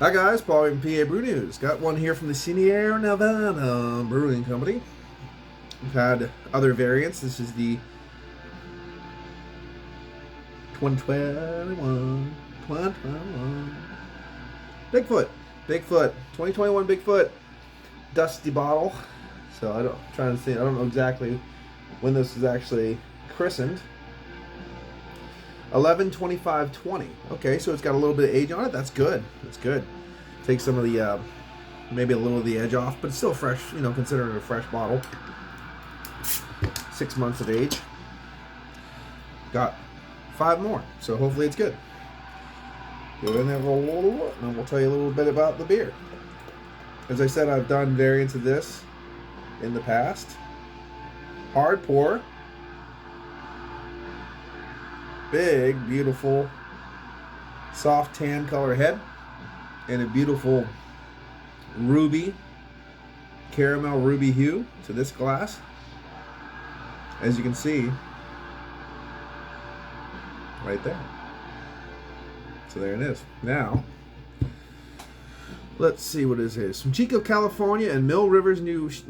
Hi guys, Paul from PABrewNews. Got one here from the Sierra Nevada Brewing Company. We've had other variants. This is the 2021 Bigfoot. 2021 Bigfoot dusty bottle. So I'm trying to see. I don't know exactly when this is actually christened. 11/25/20. Okay, so it's got a little bit of age on it. That's good. That's good. Take some of the maybe a little of the edge off, but it's still fresh. You know, considering a fresh bottle. 6 months of age. Got 5 more, so hopefully it's good. Go in there, and we'll tell you a little bit about the beer. As I said, I've done variants of this in the past. Hard pour. Big, beautiful, soft tan color head, and a beautiful caramel ruby hue to this glass. As you can see, right there. So there it is. Now, let's see what this is. From Chico, California, and Mill Rivers, North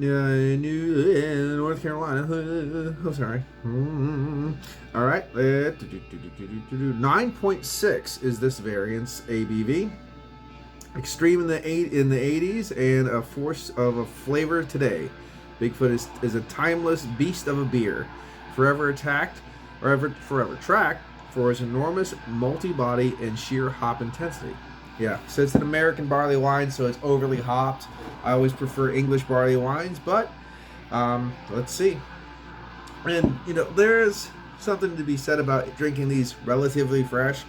Carolina. Oh, sorry. All right. 9.6 is this variant's ABV. Extreme in the 80s and a force of a flavor today. Bigfoot is a timeless beast of a beer, forever tracked for its enormous multi-body and sheer hop intensity. Yeah, so it's an American barley wine, so it's overly hopped. I always prefer English barley wines, but let's see. And, you know, there's something to be said about drinking these relatively fresh,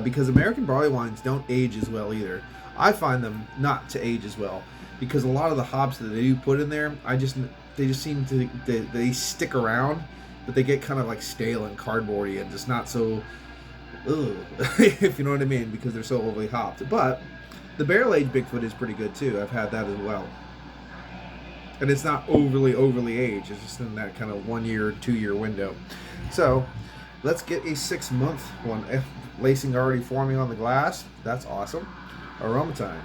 because American barley wines don't age as well either. I find them not to age as well, because a lot of the hops that they do put in there, they just seem to, they stick around, but they get kind of like stale and cardboardy and just not so, if you know what I mean, because they're so overly hopped. But the barrel-aged Bigfoot is pretty good too. I've had that as well. And it's not overly aged. It's just in that kind of 1 year, 2 year window. So let's get a 6 month one. Lacing already forming on the glass. That's awesome. Aroma time.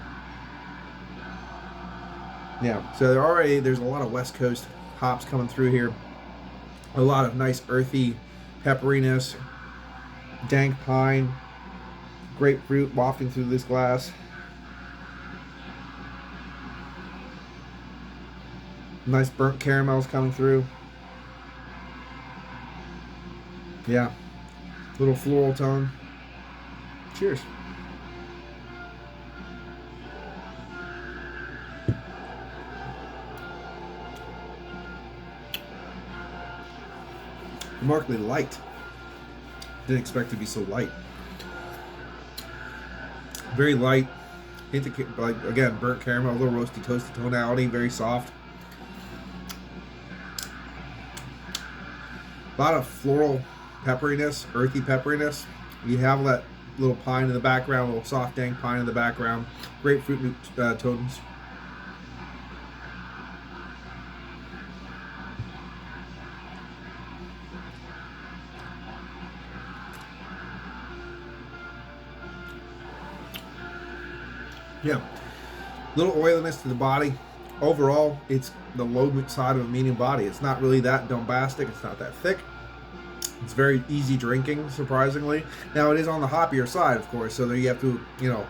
Yeah, so there's a lot of West Coast hops coming through here. A lot of nice earthy pepperiness, dank pine, grapefruit wafting through this glass. Nice burnt caramels coming through. Yeah, little floral tone. Cheers. Remarkably light. Didn't expect it to be so light. Very light. Hint of, like, again, burnt caramel, a little roasty, toasty tonality, very soft. A lot of floral pepperiness, earthy pepperiness. You have that little pine in the background, a little soft dank pine in the background. Grapefruit tones. Yeah, little oiliness to the body. Overall, it's the low side of a medium body. It's not really that bombastic. It's not that thick. It's very easy drinking, surprisingly. Now, it is on the hoppier side, of course, so there you have to, you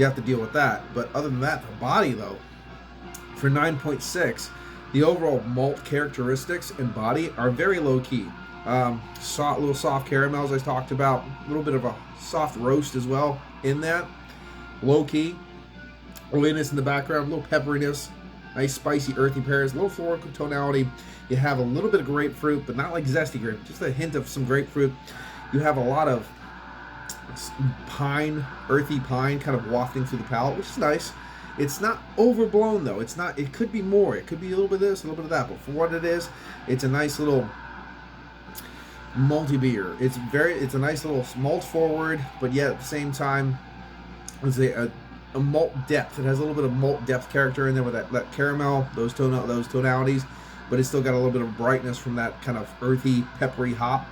have to deal with that. But other than that, the body, though, for 9.6, the overall malt characteristics and body are very low key. Little soft caramels I talked about, a little bit of a soft roast as well in that. Low key. Oiliness in the background, a little pepperiness, nice spicy earthy pears, a little floral tonality. You have a little bit of grapefruit, but not like zesty grape, just a hint of some grapefruit. You have a lot of pine, earthy pine kind of wafting through the palate, which is nice. It's not overblown though. It's not, it could be more. It could be a little bit of this, a little bit of that, but for what it is, it's a nice little malty beer. It's a nice little malt forward, but yet at the same time, it's a malt depth. It has a little bit of malt depth character in there with that caramel, those tonalities, but it's still got a little bit of brightness from that kind of earthy, peppery hop.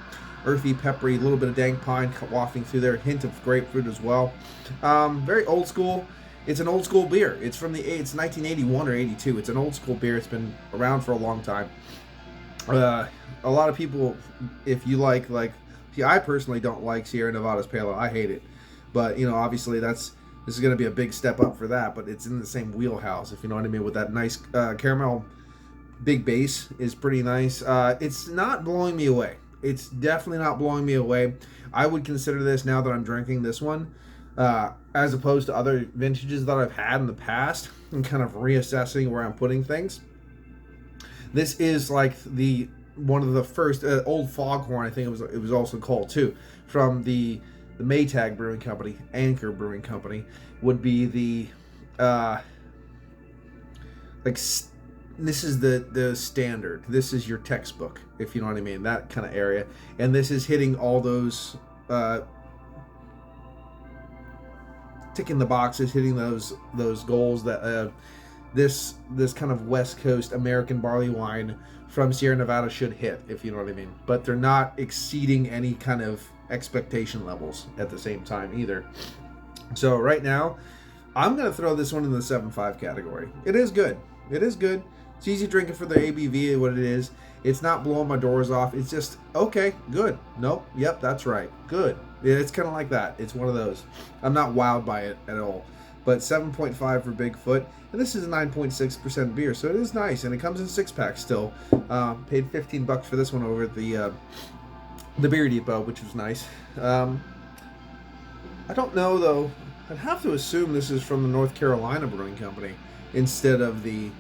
earthy, peppery, a little bit of dank pine wafting through there, hint of grapefruit as well. Very old school. It's an old school beer. It's it's 1981 or 82. It's an old school beer. It's been around for a long time. A lot of people, if you like, I personally don't like Sierra Nevada's Pale Ale. I hate it. But, obviously this is going to be a big step up for that, but it's in the same wheelhouse, if you know what I mean, with that nice caramel big base is pretty nice. It's not blowing me away. It's definitely not blowing me away. I would consider this, now that I'm drinking this one, as opposed to other vintages that I've had in the past, and kind of reassessing where I'm putting things. This is like one of the first Old Foghorn, I think it was also called too, from the Maytag Brewing Company, Anchor Brewing Company, would be the this is the standard. This is your textbook, if you know what I mean, that kind of area. And this is hitting all those ticking the boxes, hitting those goals that this kind of West Coast American barley wine from Sierra Nevada should hit, if you know what I mean. But they're not exceeding any kind of expectation levels at the same time either. So right now, I'm going to throw this one in the 7.5 category. It is good. It is good. It's easy drinking for the ABV, what it is. It's not blowing my doors off. It's just, okay, good. Nope, yep, that's right. Good. Yeah, it's kind of like that. It's one of those. I'm not wowed by it at all. But 7.5 for Bigfoot. And this is a 9.6% beer, so it is nice. And it comes in 6-pack still. Paid $15 for this one over at the Beer Depot, which was nice. I don't know, though. I'd have to assume this is from the North Carolina Brewing Company instead of the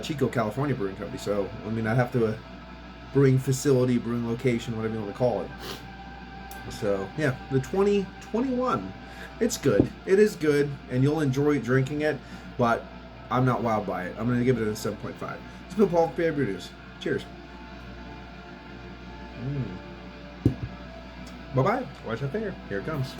Chico, California Brewing Company. So, I mean, I'd have to brewing facility, brewing location, whatever you want to call it. So, yeah, the 2021. It's good. It is good, and you'll enjoy drinking it, but I'm not wowed by it. I'm going to give it a 7.5. It's been Paul from PABrewNews. Cheers. Bye-bye. Watch that finger. Here it comes.